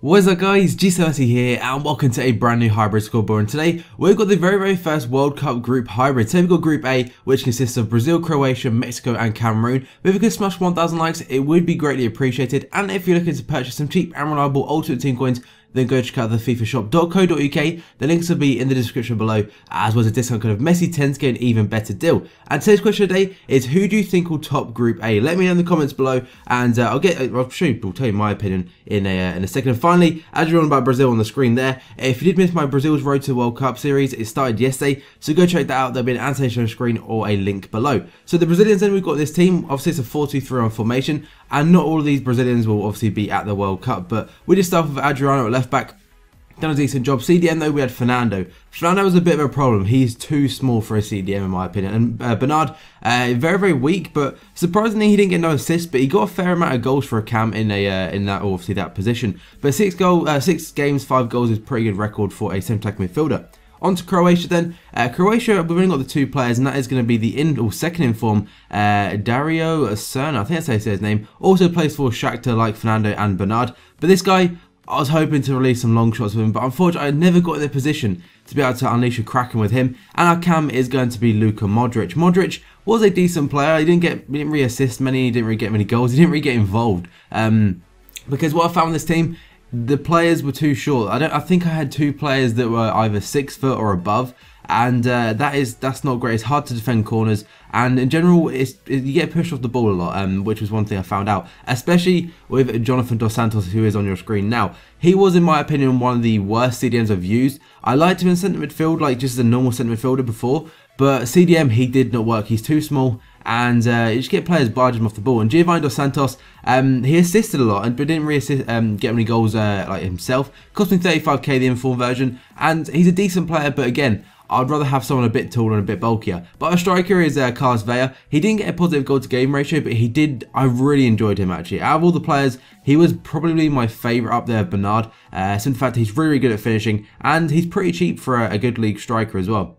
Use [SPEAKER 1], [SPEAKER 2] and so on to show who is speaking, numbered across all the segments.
[SPEAKER 1] What's up guys, G70 here and welcome to a brand new hybrid scoreboard, and today we've got the very first World Cup group hybrid. So we've got Group A, which consists of Brazil, Croatia, Mexico and Cameroon. If you could smash 1,000 likes, it would be greatly appreciated, and if you're looking to purchase some cheap and reliable Ultimate Team coins, then go check out the fifashop.co.uk. The links will be in the description below, as well as a discount code of Messi10 to get an even better deal. And today's question of the day is, who do you think will top Group A? Let me know in the comments below, and I'll tell you my opinion in a second. And finally, as you're on about Brazil on the screen there, if you did miss my Brazil's Road to World Cup series, it started yesterday, so go check that out. There'll be an annotation on the screen or a link below. So the Brazilians, then we've got this team. Obviously it's a 4-2-3-1 formation, and not all of these Brazilians will obviously be at the World Cup, but we just start with Adriano at left back. Done a decent job. CDM though, we had Fernando. Fernando was a bit of a problem. He's too small for a CDM in my opinion. And Bernard, very weak, but surprisingly he didn't get no assists, but he got a fair amount of goals for a cam in that obviously that position. But 6 games, 5 goals is a pretty good record for a centre-attack midfielder. On to Croatia then. Croatia, we've only got the 2 players, and that is going to be the second in form, Dario Serna, I think that's how you say his name. Also plays for Shakhtar like Fernando and Bernard. But this guy, I was hoping to release some long shots with him, but unfortunately I never got in the position to be able to unleash a Kraken with him. And our cam is going to be Luka Modric. Modric was a decent player. He didn't really assist many, he didn't really get many goals, he didn't really get involved. Because what I found with this team, the players were too short. I think I had 2 players that were either 6 foot or above, and that's not great. It's hard to defend corners, and in general you get pushed off the ball a lot, which was one thing I found out, especially with Jonathan Dos Santos, who is on your screen now. He was, in my opinion, one of the worst CDMs I've used. I liked him in centre midfield, like just as a normal centre midfielder before, but CDM, he did not work. He's too small, and you just get players barging him off the ball. And Giovanni Dos Santos, he assisted a lot, but didn't really get many goals like himself. Cost me 35k the informed version, and he's a decent player, but again, I'd rather have someone a bit taller and a bit bulkier. But our striker is Carlos Vela. He didn't get a positive goal to game ratio, but he did. I really enjoyed him actually. Out of all the players, he was probably my favourite up there, Bernard. So in fact, he's really good at finishing, and he's pretty cheap for a good league striker as well.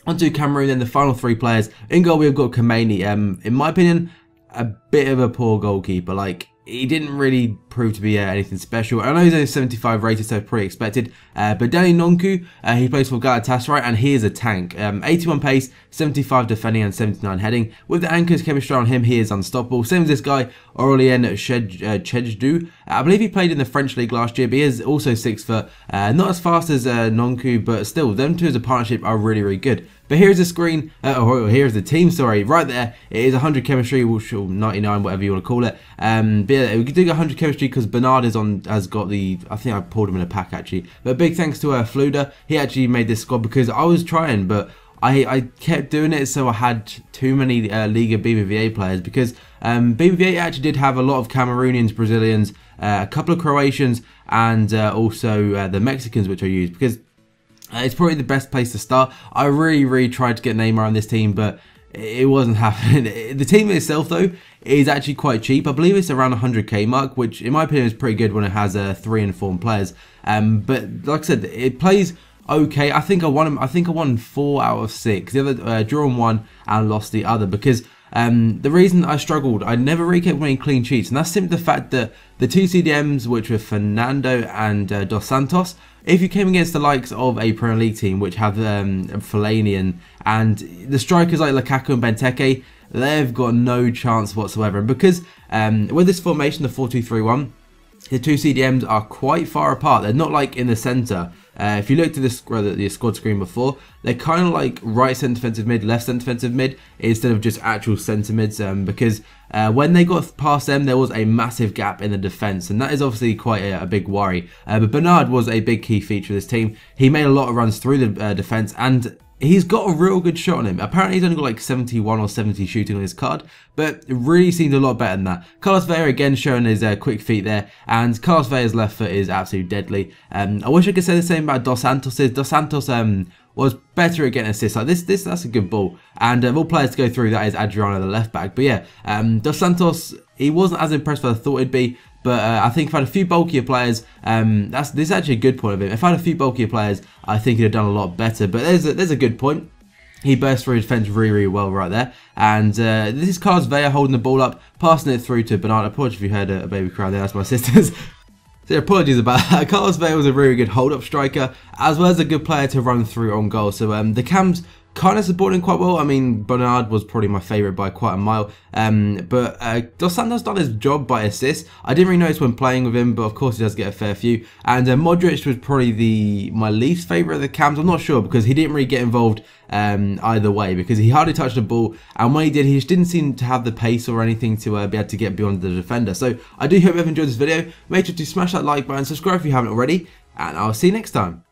[SPEAKER 1] On to Cameroon, then the final 3 players. In goal, we've got Kameni. In my opinion, a bit of a poor goalkeeper. Like, he didn't really prove to be anything special. I know he's only 75 rated, so pretty expected. But Danny Nonku, he plays for Galatasaray, and he is a tank. 81 pace, 75 defending, and 79 heading. With the anchor's chemistry on him, he is unstoppable. Same as this guy, Aurelien Chejdu. I believe he played in the French league last year, but he is also 6 foot. Not as fast as Nonku, but still, them two as a partnership are really good. But here's the screen, here's the team, sorry, right there. It is 100 chemistry, or 99, whatever you want to call it. But yeah, we could do 100 chemistry because Bernard has got the, I think I pulled him in a pack actually. But big thanks to Fluda, he actually made this squad because I was trying, but I kept doing it, so I had too many Liga BBVA players, because BBVA actually did have a lot of Cameroonians, Brazilians, a couple of Croatians, and also the Mexicans, which I used, because it's probably the best place to start. I really tried to get Neymar on this team, but it wasn't happening. The team itself, though, is actually quite cheap. I believe it's around 100k mark, which in my opinion is pretty good when it has 3 informed players. But like I said, it plays okay. I think I won 4 out of 6. The other drawn 1 and lost the other, because the reason I struggled, I never really kept winning clean sheets, and that's simply the fact that the 2 CDMs, which were Fernando and Dos Santos, if you came against the likes of a Premier League team which have Fellaini and the strikers like Lukaku and Benteke, they've got no chance whatsoever. And because with this formation, the 4-2-3-1, the 2 CDMs are quite far apart. They're not like in the centre. If you looked at the squad screen before, they're kind of like right centre defensive mid, left centre defensive mid, instead of just actual centre mids. Because when they got past them, there was a massive gap in the defence, and that is obviously quite a big worry. But Bernard was a big key feature of this team. He made a lot of runs through the defence, and he's got a real good shot on him. Apparently he's only got like 71 or 70 shooting on his card, but it really seems a lot better than that. Carlos Vela again showing his quick feet there, and Carlos Vela's left foot is absolutely deadly. I wish I could say the same about Dos Santos. Dos Santos was better at getting assists. Like this, that's a good ball. And of all players to go through, that is Adriano, the left back. But yeah, Dos Santos, he wasn't as impressed as I thought he'd be. But I think if I had a few bulkier players, this is actually a good point of him. If I had a few bulkier players, I think he'd have done a lot better. But there's a good point. He burst through his defence really well right there. And this is Carlos Vela holding the ball up, passing it through to Bernard. Apologies if you heard a baby cry there, that's my sisters. So apologies about that. Carlos Vela was a very good hold-up striker, as well as a good player to run through on goal. So the Cams kind of supporting quite well. I mean, Bernard was probably my favourite by quite a mile. But Dos Santos done his job by assist. I didn't really notice when playing with him, but of course he does get a fair few. And Modric was probably my least favourite of the Cams. I'm not sure because he didn't really get involved either way, because he hardly touched the ball, and when he did, he just didn't seem to have the pace or anything to be able to get beyond the defender. So I do hope you've enjoyed this video. Make sure to smash that like button, subscribe if you haven't already, and I'll see you next time.